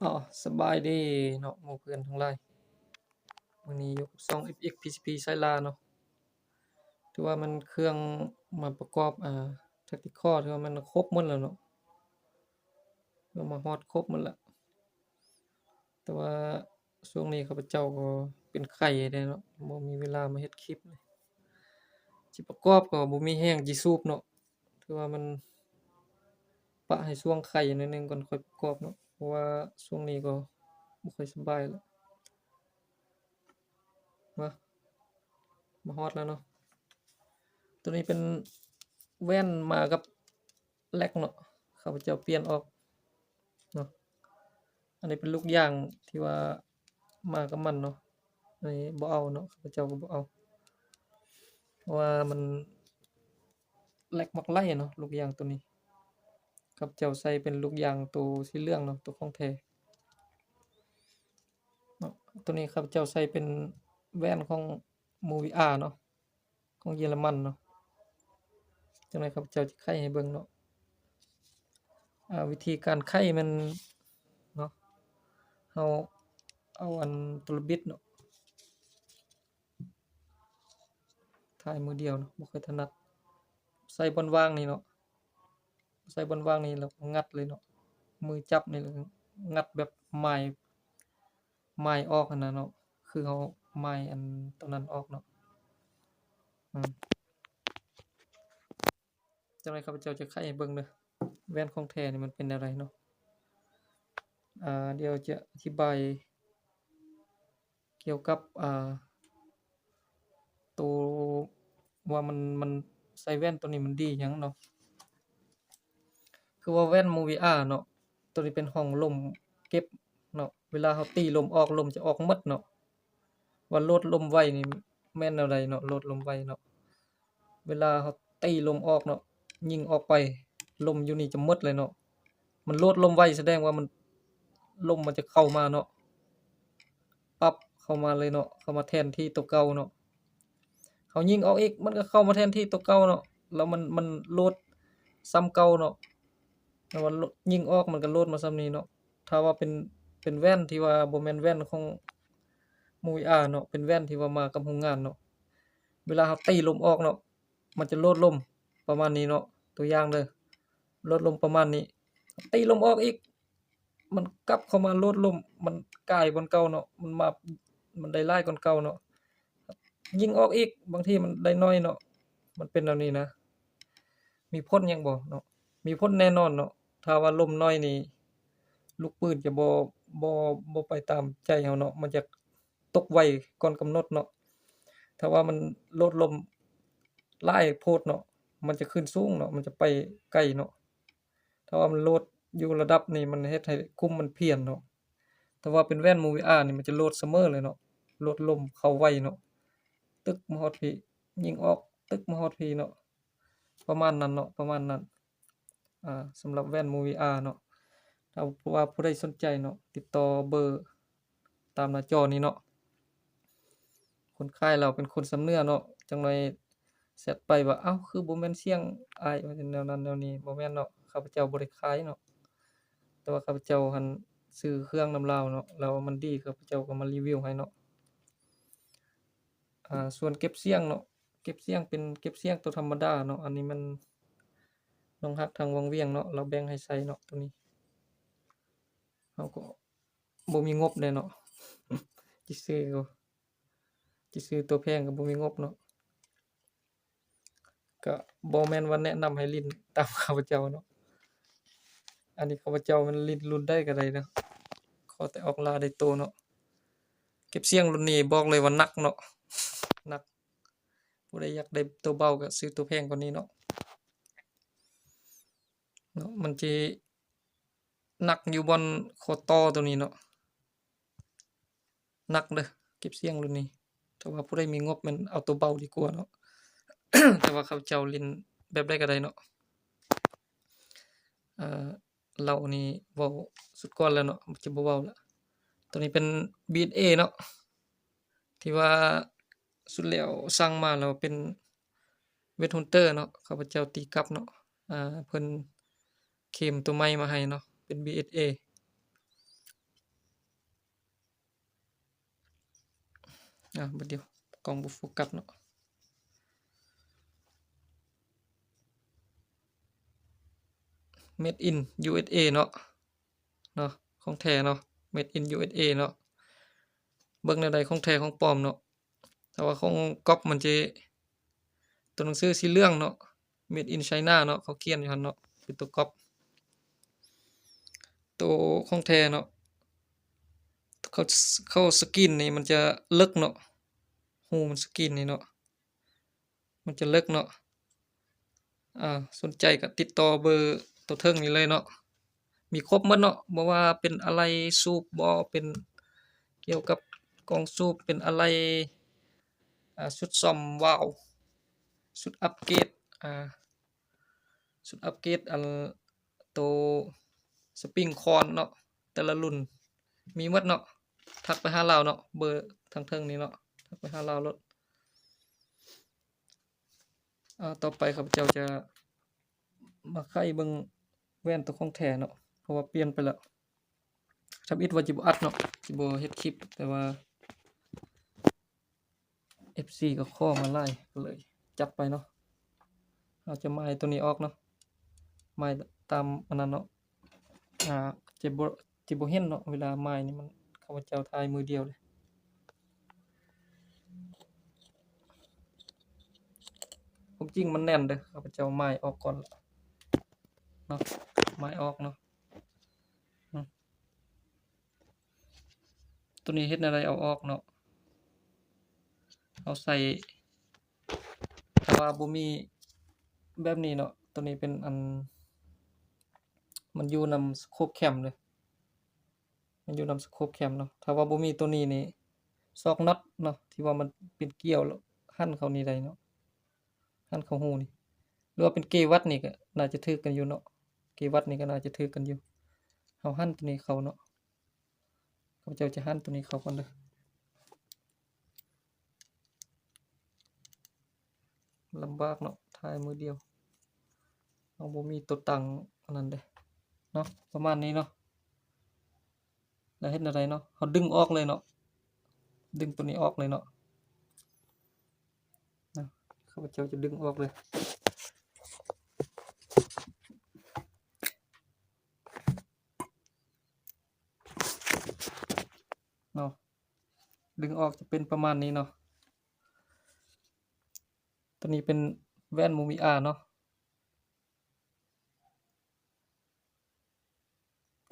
อ๋อสบายดีเนาะหมู่เพื่อนทั้งหลายมื้อนี้อยู่กับช่อง FX PCP ไซลาเนาะถือว่ามันเครื่องมาประกอบTactical ถือว่ามันครบหมดแล้วเนาะเรามาฮอดครบหมดแล้วแต่ว่าช่วงนี้ข้าพเจ้าก็เป็นไข้แน่เนาะบ่มีเวลามาเฮ็ดคลิปเลยสิประกอบก็บ่มีแรงสิสูบเนาะถือว่ามันปะให้ช่วงไข้หน่อยหนึ่งก่อนค่อยประกอบเนาะเพราะว่าช่วงนี้ก็บ่ค่อยสบายแล้วมามาฮอดแล้วเนาะ ตัวนี้เป็นแว่นมากับแล็กเนาะข้าพเจ้าเปลี่ยนออกเนาะอันนี้เป็นลูกยางที่ว่ามากับมันเนาะอันนี้บ่เอาเนาะข้าพเจ้าก็บ่เอาเพราะว่ามันแล็กมักไล่เนาะลูกยางตัวนี้ข้าพเจ้าใส่เป็นลูกยางตัวสีเหลืองเนาะตัวของแท้เนาะตัวนี้ข้าพเจ้าใส่เป็นแว่นของ Movia เนาะของเยอรมันเนาะจังได๋ข้าพเจ้าจะไขให้เบิ่งเนาะวิธีการไขมันเนาะเราเอาอันตุลบิดเนาะถ่ายมือเดียวเนาะบ่ค่อยถนัดใส่บอนว่างนี่เนาะใส่บอนว่างนี่แล้วก็งัดเลยเนาะมือจับนี่แล้วก็งัดแบบไม้ออกหั้นน่ะเนาะคือเราไม้อันตัวนั้นออกเนาะอืมจังได๋ข้าพเจ้าจะไขให้เบิ่งเด้อแว่นของแท้นี่มันเป็นแนวใดเนาะเดี๋ยวจะอธิบายเกี่ยวกับตัวว่ามันใส่แว่นตัวนี้มันดีหยังเนาะคือว่าแว่น Movia เนาะตัวนี้เป็นห้องลมเก็บเนาะเวลาเราตีลมออกลมจะออกหมดเนาะว่าโลดลมไว้นี่แม่นแนวใดเนาะโลดลมไว้เนาะเวลาเราตีลมออกเนาะยิงออกไปลมอยู่นี่จะหมดเลยเนาะมันโลดลมไว้แสดงว่ามันลมมันจะเข้ามาเนาะปั๊บเข้ามาเลยเนาะเข้ามาแทนที่ตัวเก่าเนาะเขายิงออกอีกมันก็เข้ามาแทนที่ตัวเก่าเนาะแล้วมันโลดซ้ำเก่าเนาะแต่ว่ายิงออกมันก็โลดมาซ้ำนี้เนาะถ้าว่าเป็นแว่นที่ว่าบ่แม่นแว่นของ Movia เนาะเป็นแว่นที่ว่ามากับโรงงานเนาะเวลาเราตีลมออกเนาะมันจะโลดลมประมาณนี้เนาะตัวอย่างเด้อโลดลมประมาณนี้ตีลมออกอีกมันกลับเข้ามาโลดลมมันกลายบอนเก่าเนาะมันได้หลายกว่าเก่าเนาะยิงออกอีกบางทีมันได้น้อยเนาะมันเป็นแนวนี้นะมีผลหยังบ่เนาะมีผลแน่นอนเนาะถ้าว่าลมน้อยนี่ลูกปืนจะบ่บ่ไปตามใจเราเนาะมันจะตกไวก่อนกำหนดเนาะถ้าว่ามันโลดลมหลายโพดเนาะมันจะขึ้นสูงเนาะมันจะไปไกลเนาะถ้าว่ามันโลดอยู่ระดับนี้มันเฮ็ดให้คุมมันเพี้ยนเนาะแต่ว่าเป็นแว่น Movia นี่มันจะโลดเสมอเลยเนาะโลดลมเข้าไวเนาะตึกมาฮอดพี่ยิงออกตึกมาฮอดพี่เนาะประมาณนั้นเนาะประมาณนั้นสำหรับแว่น Movia เนาะถ้าว่าผู้ใดสนใจเนาะติดต่อเบอร์ตามหน้าจอนี้เนาะคนขายเราเป็นคนสำเนือเนาะจังหน่อยแชตไปว่าอ้าวคือบ่แม่นเสียงอ้ายว่าแนวนั้นแนวนี้บ่แม่นเนาะข้าพเจ้าบ่ได้ขายเนาะแต่ว่าข้าพเจ้าหั้นซื้อเครื่องนำลาวเนาะแล้วมันดีข้าพเจ้าก็มารีวิวให้เนาะส่วนเก็บเสียงเนาะเก็บเสียงเป็นเก็บเสียงตัวธรรมดาเนาะอันนี้มันน้องฮักทางวังเวียงเนาะเราแบ่งให้ใช้เนาะตัวนี้เราก็บ่มีงบแน่เนาะสิซื้อตัวแพงก็บ่มีงบเนาะก็บ่แม่นว่าแนะนำให้ลิ้นตามข้าพเจ้าเนาะอันนี้ข้าพเจ้ามันลิ้นรุ่นใดก็ได้เนาะขอแต่ออกลาได้โตเนาะเก็บเสียงรุ่นนี้บอกเลยว่าหนักเนาะหนักผู้ใดอยากได้ตัวเบาก็ซื้อตัวแพงกว่านี้เนาะมันสิหนักอยู่บอนข้อต่อตัวนี้เนาะหนักเด้อเก็บเสียงรุ่นนี้ถ้าว่าผู้ใดมีงบแม่นเอาตัวเบาดีกว่าเนาะ แต่ว่าข้าพเจ้าเล่นแบบใดก็ได้เนาะเอ่อเรานี่เว้าสุดก่อนแล้วเนาะจะบ่เว้าแล้วตัวนี้เป็น B&A เนาะที่ว่าสุดแล้วสั่งมาแล้วเป็น Red Hunter เนาะข้าพเจ้าตีกลับเนาะเพิ่นเคลมตัวใหม่มาให้เนาะเป็น B&A บัดเดียวกล้องบ่โฟกัสเนาะ Made in USA เนาะของแท้เนาะ Made in USA เนาะเบิ่งแนวใดของแท้ของปลอมเนาะแต่ว่าของก๊อบมันสิตัวหนังสือสีเหลืองเนาะ Made in China เนาะเขาเขียนอยู่หั่นเนาะเป็นตัวก๊อบตัวของแท้เนาะเขาเขาสกรีนนี่มันจะลึกเนาะหูมันสกรีนนี่เนาะมันจะลึกเนาะสนใจก็ติดต่อเบอร์ตัวเทิงนี้เลยเนาะมีครบหมดเนาะบ่ว่าเป็นอะไรสูบบ่เป็นเกี่ยวกับกล่องสูบเป็นอะไรชุดซ่อมวาล์วชุดอัปเกรดชุดอัปเกรดตัวสปริงคอนเนาะแต่ละรุ่นมีหมดเนาะทักไปหาเราเนาะเบอร์ทางเทิงนี้เนาะทักไปหาเราโลดต่อไปข้าพเจ้าจะมาไขเบิ่งแว่นตัวของแท้เนาะเพราะว่าเปลี่ยนไปแล้วทำอิฐว่าจิบ่อัดเนาะสิบ่เฮ็ดคลิปแต่ว่า FC ก็ขอมาหลายก็เลยจัดไปเนาะเราจะไม้ตัวนี้ออกเนาะไม้ตามอันนั้นเนาะจะบ่เห็นเนาะเวลาไม้นี่มันข้าพเจ้าถ่ายมือเดียวเลยความจริงมันแน่นเด้อข้าพเจ้าไม้ออกก่อนเนาะไม้ออกเนาะตัวนี้เฮ็ดแนวใดเอาออกเนาะเอาใส่ถ้าว่าบ่มีแบบนี้เนาะตัวนี้เป็นอันมันอยู่นำสโคปแคมเลยมันอยู่นำสโคปแคมเนาะถ้าว่าบ่มีตัวนี้นี่ซอกน็อตเนาะที่ว่ามันเป็นเกี่ยวแล้วหั่นเข้านี่ได้เนาะหั่นเข้าหูนี่หรือว่าเป็นเกวัตนี่ก็น่าจะถือกันอยู่เนาะเกวัตนี่ก็น่าจะถือกันอยู่เฮาหั่นตัวนี้เข้าเนาะข้าพเจ้าจะหั่นตัวนี้เข้าก่อนเด้อลำบากเนาะถ่ายมือเดียวเราบ่มีตัวตั้งอันนั้นเด้เนาะประมาณนี้เนาะแล้วเฮ็ดแนวใดเนาะเฮาดึงออกเลยเนาะดึงตัวนี้ออกเลยเนาะข้าพเจ้าจะดึงออกเลยเนาะดึงออกจะเป็นประมาณนี้เนาะตัวนี้เป็นแว่นมูมิอาเนาะ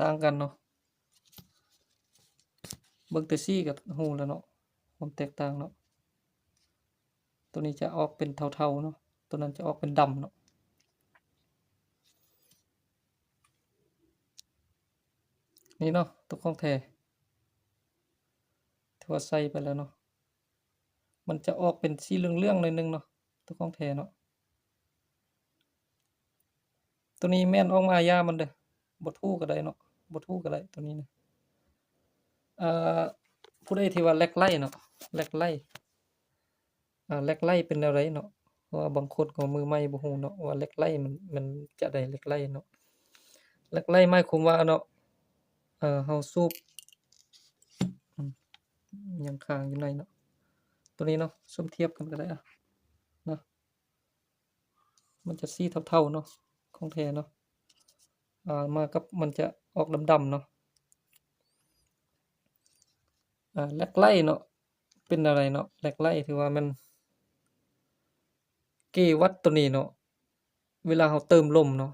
ต่างกันเนาะเบิ่งแต่สีก็รู้แล้วเนาะความแตกต่างเนาะตัวนี้จะออกเป็นเทาๆเนาะตัวนั้นจะออกเป็นดำเนาะนี่เนาะตัวของแท้ที่ว่าใส่ไปแล้วเนาะมันจะออกเป็นสีเหลืองๆหน่อยหนึ่งเนาะตัวของแท้เนาะตัวนี้แม่นออกมายามันเด้อบ่ทู่ก็ได้เนาะบ่ทู่ก็ได้ตัวนี้นะอ่าผู้ใดที่ว่าแลกไล่เนาะแลกไล่แลกไล่เป็นแนวใดเนาะเพราะว่าบางคนก็มือใหม่บ่ฮู้เนาะว่าแลกไล่มันจะได้แลกไล่เนาะแลกไล่หมายความว่าเนาะเฮาสูบอืมยังค้างอยู่ในเนาะตัวนี้เนาะซุมเทียบกันก็ได้เนาะมันจะสีเทาๆเนาะของแท้เนาะมากับมันจะออกดำๆเนาะแลกไล่เนาะเป็นอะไรเนาะแลกไล่ถือว่ามันเกวัตตัวนี้เนาะเวลาเราเติมลมเนาะ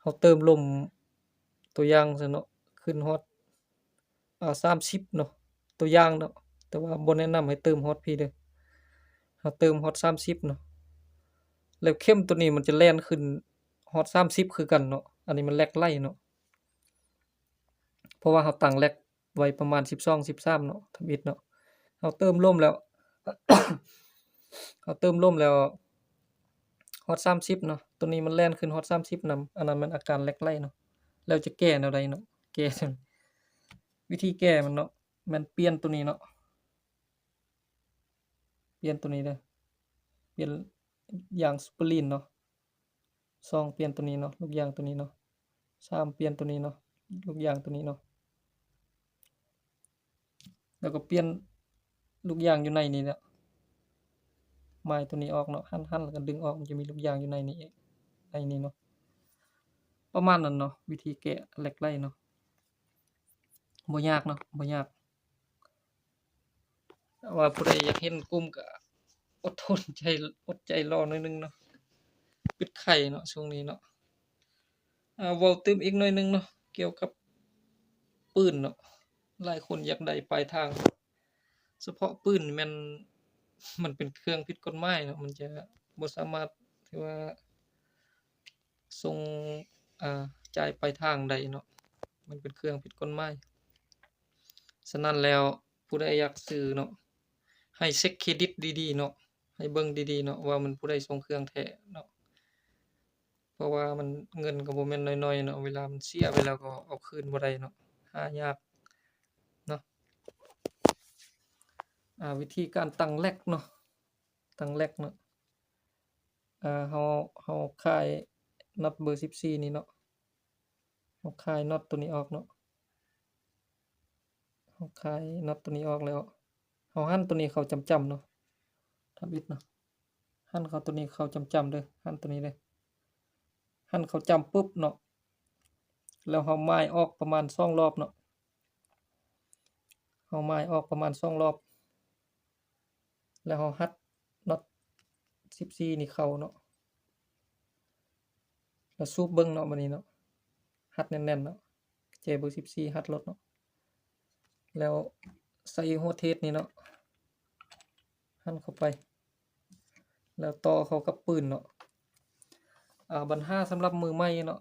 เราเติมลมตัวอย่างซั้นเนาะขึ้นฮอด30เนาะตัวอย่างเนาะแต่ว่าบ่แนะนำให้เติมฮอดพี่เด้อเราเติมฮอด30เนาะแล้วเข้มตัวนี้มันจะแล่นขึ้นฮอด30คือกันเนาะอันนี้มันแลกไล่เนาะเพราะว่าเราตั้งแลกไว้ประมาณ12 13เนาะทำอิฐเนาะเราเติมลมแล้ว เราเติมลมแล้วฮอด30เนาะตัวนี้มันแล่นขึ้นฮอด30นำอันนั้นมันอาการแลกไล่เนาะแล้วจะแก้แนวใดเนาะแก้จั่งวิธีแก้มันเนาะแม่นเปลี่ยนตัวนี้เนาะเปลี่ยนตัวนี้เด้อเปลี่ยนยางสปรินเนาะ2เปลี่ยนตัวนี้เนาะลูกยางตัวนี้เนาะ3เปลี่ยนตัวนี้เนาะลูกยางตัวนี้เนาะ แล้วก็เปลี่ยนลูกยางอยู่ในนี่แหละไม้ตัวนี้ออกเนาะหั่นๆแล้วก็ดึงออกมันจะมีลูกยางอยู่ในนี้อีกในนี้เนาะประมาณนั้นเนาะวิธีแกะเหล็กไหลเนาะบ่ยากเนาะบ่ยากว่าผู้ใดอยากเห็นกลุ่มก็อดทนใจอดใจรอหน่อยหนึ่งเนาะปิดไข่เนาะช่วงนี้เนาะเว้าเติมอีกหน่อยหนึ่งเนาะเกี่ยวกับปืนเนาะหลายคนอยากได้ปลายทางเฉพาะปืนนี่มันเป็นเครื่องผิดกฎหมายเนาะมันจะบ่สามารถที่ว่าส่งอ่าจ่ายปลายทางได้เนาะมันเป็นเครื่องผิดกฎหมายฉะนั้นแล้วผู้ใดอยากซื้อเนาะให้เช็กเครดิตดีๆเนาะให้เบิ่งดีๆเนาะว่ามันผู้ใดส่งเครื่องแท้เนาะเพราะว่ามันเงินก็บ่แม่นน้อยๆเนาะเวลามันเสียไปแล้วก็เอาคืนบ่ได้เนาะหายากเนาะวิธีการตั้งแร็กเนาะตั้งแร็กเนาะเฮาคายน็อตเบอร์14นี่เนาะเฮาคายน็อตตัวนี้ออกเนาะเฮาคายน็อตตัวนี้ออกแล้วเฮาหั่นตัวนี้เข้าจ้ำๆเนาะทำอิฐเนาะหั่นเข้าตัวนี้เข้าจ้ำๆเด้อหั่นตัวนี้เด้อหั่นเข้าจ้ำปุ๊บเนาะแล้วเฮาม่ายออกประมาณ2รอบเนาะเฮาม่ายออกประมาณ2รอบแล้วเฮาหัดน็อต14นี่เข้าเนาะแล้วสูบเบิ่งเนาะบัดนี้เนาะหัดแน่นๆเนาะแจเบอร์14หัดรถเนาะแล้วใส่หัวเทศนี่เนาะหั่นเข้าไปแล้วต่อเข้ากับปืนเนาะปัญหาสำหรับมือใหม่เนาะ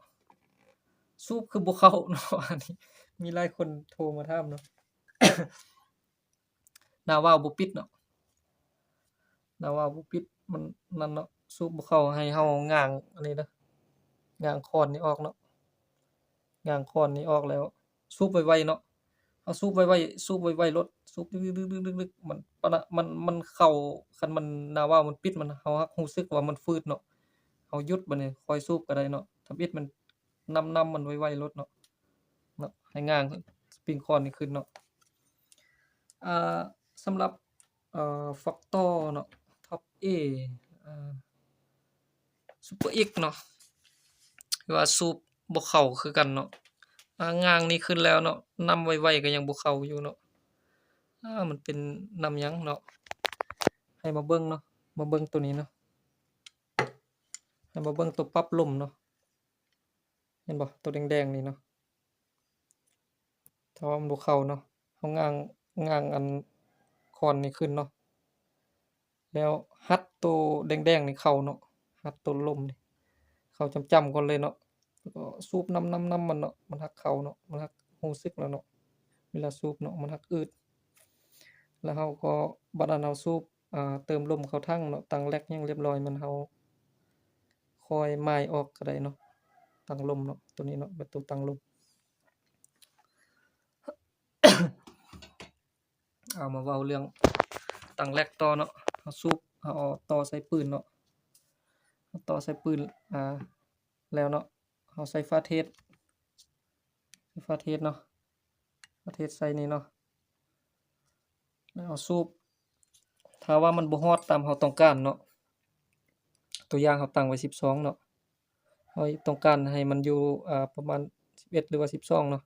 สูบคือบ่เข้าเนาะอันนี้มีหลายคนโทรมาถามเนาะ หน้าวาล์วบ่ปิดเนาะหน้าวาล์วบ่ปิดมันนั่นเนาะสูบบ่เข้าให้เฮาง้างอันนี้เด้อง้างค้อนนี้ออกเนาะง้างค้อนนี้ออกแล้วสูบไวๆเนาะเฮาสูบไวๆสูบไวๆรถสูบดึกๆๆๆๆมันปะนะมันเข้าคันมันหน้าวาล์วมันปิดมันเฮารู้สึกว่ามันฝืดเนาะเฮาหยุดบัดนี้ค่อยสูบก็ได้เนาะทำอิฐมันนำมันไวๆรถเนาะให้ง้างสปริงค้อนนี้ขึ้นเนาะอ่าสำหรับFactor เนาะ Top A อ่า Super X เนาะคือว่าสูบบ่เข้าคือกันเนาะง้างนี่ขึ้นแล้วเนาะนำไวๆก็ยังบ่เข้าอยู่เนาะมันเป็นนำหยังเนาะให้มาเบิ่งเนาะมาเบิ่งตัวนี้เนาะให้มาเบิ่งตัวปรับลมเนาะเห็นบ่ตัวแดงๆนี่เนาะถ้าว่ามันบ่เข้าเนาะเฮาง้างอันค้อนนี่ขึ้นเนาะแล้วหัดตัวแดงๆนี่เข้าเนาะหัดตัวลมนี่เข้าจ้ำๆก่อนเลยเนาะแล้วก็สูบนำๆๆมันเนาะมันหักเข้าเนาะมันหักรู้สึกแล้วเนาะเวลาสูบเนาะมันหักอืดแล้วเราก็บัดนั้นเราสูบเติมลมเข้าถังเนาะตั้งแร็กหยังเรียบร้อยมันเราค่อยม่ายออกก็ได้เนาะตั้งลมเนาะตัวนี้เนาะเป็นตัวตั้งลมมาเว้าเรื่องตั้งแร็กต่อเนาะเราสูบเอาต่อใส่ปืนเนาะเอาต่อใส่ปืนแล้วเนาะเราใส่ฝาเทศเนาะฝาเทศใส่นี่เนาะแล้วเอาสูบถ้าว่ามันบ่ฮอดตามเราต้องการเนาะตัวอย่างเราตั้งไว้12เนาะเราต้องการให้มันอยู่ประมาณ11หรือว่า12เนาะ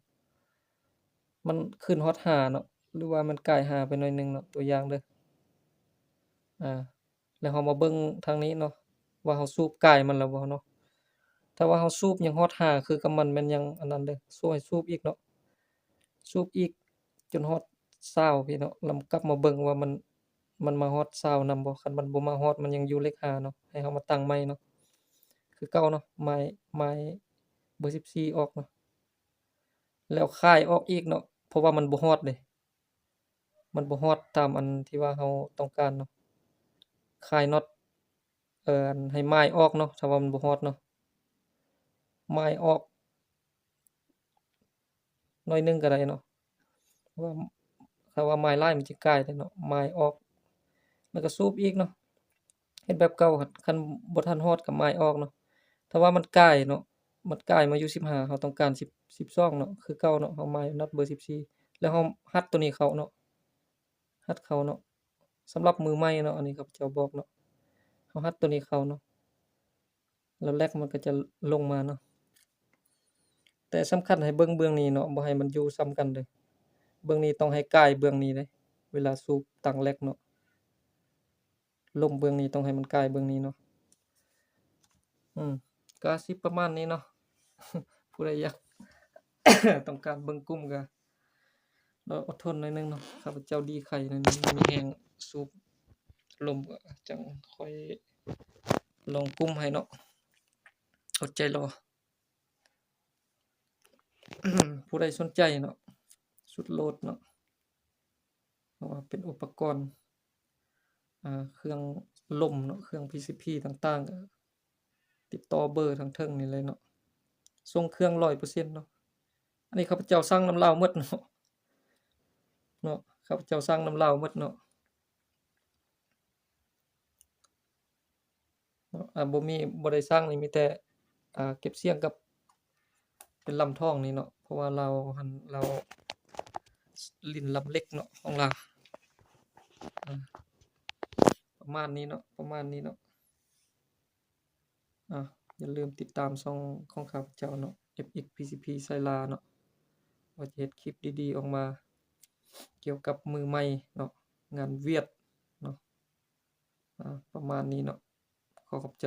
มันขึ้นฮอด5เนาะหรือว่ามันใกล้5ไปหน่อยหนึ่งเนาะตัวอย่างเด้อแล้วเรามาเบิ่งทางนี้เนาะว่าเราสูบใกล้มันแล้วบ่เนาะถ้าว่าเราสูบยังฮอด5คือกับมันยังอันนั้นเด้อให้สูบอีกเนาะสูบอีกจนฮอด20พี่เนาะแล้วกลับมาเบิ่งว่ามันมาฮอด20นำบ่คันมันบ่มาฮอดมันยังอยู่เลข5เนาะให้เรามาตั้งใหม่เนาะคือเก่าเนาะไม้เบอร์14ออกเนาะแล้วค่ายออกอีกเนาะเพราะว่ามันบ่ฮอดเด้มันบ่ฮอดตามอันที่ว่าเราต้องการเนาะคายน็อตให้ไม้ออกเนาะถ้าว่ามันบ่ฮอดเนาะไม้ออกหน่อยหนึ่งก็ได้เนาะเพราะว่าถ้าว่าไม้ลายมันสิก่ายเด้เนาะไม้ออกแล้วก็สูบอีกเนาะเฮ็ดแบบเก่าหั้นคันบ่ทันฮอดก็ไม้ออกเนาะถ้าว่ามันก่ายเนาะมันก่ายมาอยู่15เราต้องการ12เนาะคือเก่าเนาะเราไม้น็อตเบอร์14แล้วเราหัดตัวนี้เข้าเนาะ หัดเข้าเนาะสำหรับมือใหม่เนาะอันนี้ข้าพเจ้าบอกเนาะเฮาหัดตัวนี้เข้าเนาะแล้วแร็กมันก็จะลงมาเนาะแต่สำคัญให้เบิ่งเบื้องนี้เนาะบ่ให้มันอยู่ซ้ำกันเด้อเบื้องนี้ต้องให้ใกล้เบื้องนี้เด้เวลาสูบตั้งแร็กเนาะลมเบื้องนี้ต้องให้มันใกล้เบื้องนี้เนาะก็สิประมาณนี้เนาะ ผู้ใดอยาก ต้องการเบิ่งกลุ่มก็อดทนหน่อยหนึ่งเนาะข้าพเจ้าดีไข่หน่อยหนึ่งมีแรงสูบลมก็จังค่อยลงกลุ่มให้เนาะอดใจรอ ผู้ใดสนใจเนาะสุดโลดเนาะเพราะว่าเป็นอุปกรณ์เครื่องลมเนาะเครื่อง PCP ต่างๆก็ติดต่อเบอร์ทางเทิงนี่เลยเนาะส่งเครื่อง 100% เนาะอันนี้ข้าพเจ้าสั่งนำลาวหมดเนาะข้าพเจ้าสั่งนำลาวหมดเนาะบ่ได้สั่งนี่มีแต่เก็บเสียงกับเป็นลำทองนี่เนาะเพราะว่าเราลิ้นลำเล็กเนาะของเราประมาณนี้เนาะอย่าลืมติดตามช่องของข้าพเจ้าเนาะ FX PCP ไซลาเนาะว่าจะเฮ็ดคลิปดีๆออกมาเกี่ยวกับมือใหม่เนาะงานเวียดเนาะประมาณนี้เนาะขอขอบใจ